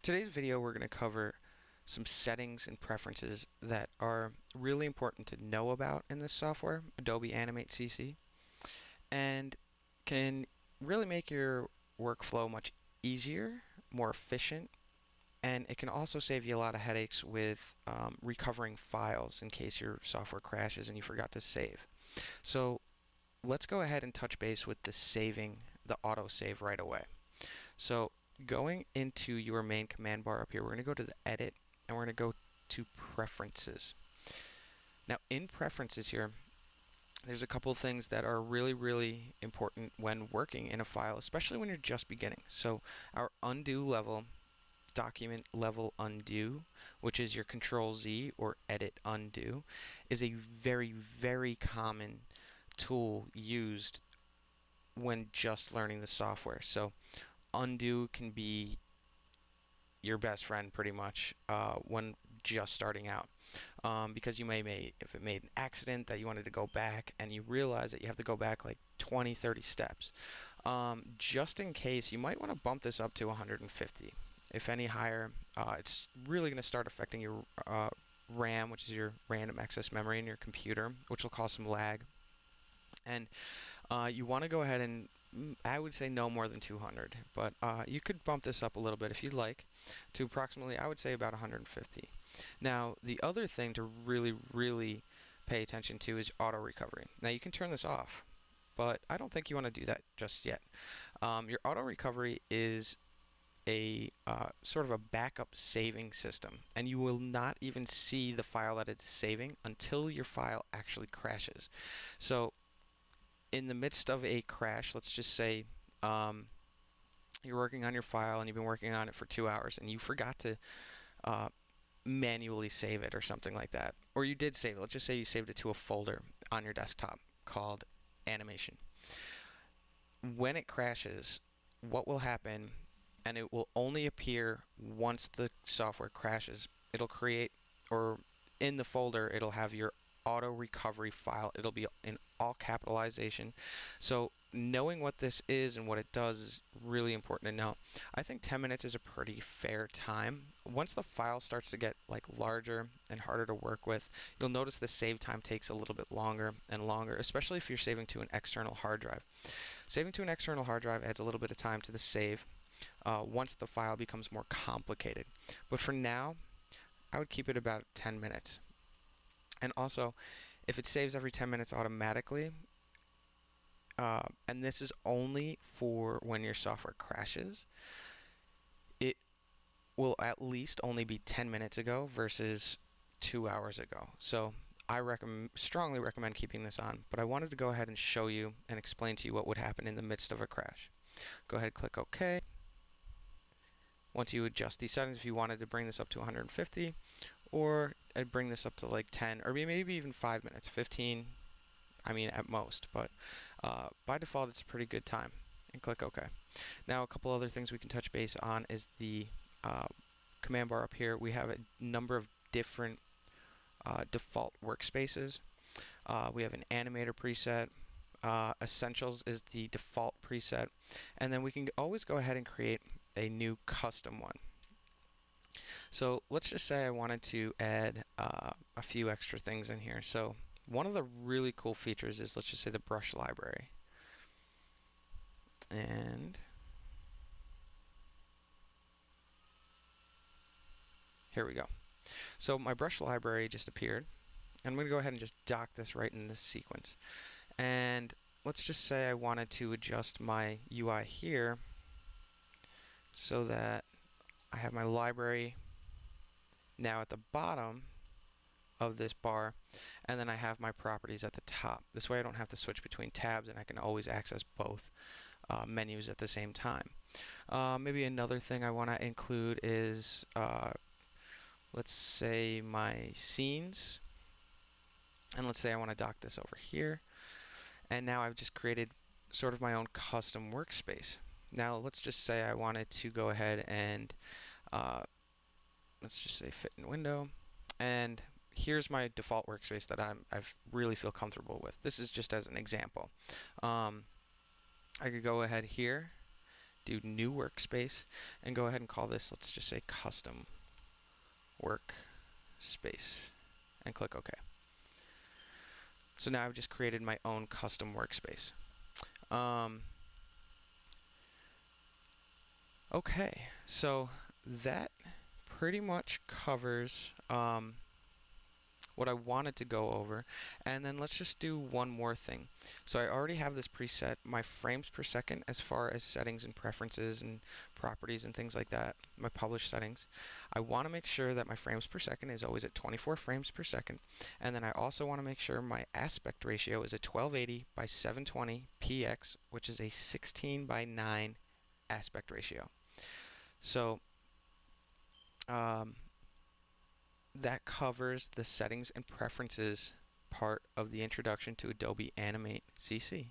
Today's video we're going to cover some settings and preferences that are really important to know about in this software, Adobe Animate CC, and can really make your workflow much easier, more efficient, and it can also save you a lot of headaches with recovering files in case your software crashes and you forgot to save. So let's go ahead and touch base with the auto save right away. So going into your main command bar up here, we're going to go to the Edit, and we're going to go to Preferences. Now, in Preferences here, there's a couple of things that are really important when working in a file, especially when you're just beginning. So our undo level, document level undo, which is your Control-Z or Edit Undo, is a very common tool used when just learning the software. So undo can be your best friend pretty much when just starting out, because you if it made an accident that you wanted to go back and you realize that you have to go back like 20-30 steps, just in case, you might want to bump this up to 150. If any higher, it's really going to start affecting your RAM, which is your random access memory in your computer, which will cause some lag. And you want to go ahead and, I would say no more than 200, but you could bump this up a little bit if you'd like to approximately, I would say, about 150. Now, the other thing to really pay attention to is auto recovery. Now, you can turn this off, but I don't think you want to do that just yet. Your auto recovery is a sort of a backup saving system, and you will not even see the file that it's saving until your file actually crashes. So in the midst of a crash, let's just say you're working on your file and you've been working on it for 2 hours and you forgot to manually save it or something like that, or you did save it. Let's just say you saved it to a folder on your desktop called Animation. When it crashes, what will happen, and it will only appear once the software crashes, it'll create, or in the folder, it'll have your auto recovery file. It'll be in all capitalization. So knowing what this is and what it does is really important to know. I think 10 minutes is a pretty fair time. Once the file starts to get like larger and harder to work with, you'll notice the save time takes a little bit longer and longer, especially if you're saving to an external hard drive. Saving to an external hard drive adds a little bit of time to the save once the file becomes more complicated. But for now, I would keep it about 10 minutes. And also, if it saves every 10 minutes automatically, and this is only for when your software crashes, it will at least only be 10 minutes ago versus 2 hours ago. So I strongly recommend keeping this on, but I wanted to go ahead and show you and explain to you what would happen in the midst of a crash. Go ahead and click OK. Once you adjust these settings, if you wanted to bring this up to 150, or I'd bring this up to like 10, or maybe even 5 minutes, 15, I mean at most, but by default it's a pretty good time, and click OK. Now, a couple other things we can touch base on is the command bar up here. We have a number of different default workspaces. We have an animator preset. Essentials is the default preset, and then we can always go ahead and create a new custom one. So let's just say I wanted to add a few extra things in here. So one of the really cool features is, let's just say, the brush library. And here we go. So my brush library just appeared. I'm going to go ahead and just dock this right in this sequence. And let's just say I wanted to adjust my UI here so that I have my library now at the bottom of this bar, and then I have my properties at the top. This way I don't have to switch between tabs, and I can always access both menus at the same time. Maybe another thing I want to include is, let's say, my scenes. And let's say I want to dock this over here. And now I've just created sort of my own custom workspace. Now let's just say I wanted to go ahead and let's just say fit in window, and here's my default workspace that I really feel comfortable with. This is just as an example. I could go ahead here do new workspace, and go ahead and call this, let's just say custom workspace, and click OK. So now I've just created my own custom workspace. Okay, so that pretty much covers what I wanted to go over. And then let's just do one more thing. So I already have this preset, my frames per second, as far as settings and preferences and properties and things like that, my published settings. I want to make sure that my frames per second is always at 24 frames per second. And then I also want to make sure my aspect ratio is a 1280 by 720 px, which is a 16 by 9 aspect ratio. So that covers the settings and preferences part of the introduction to Adobe Animate CC.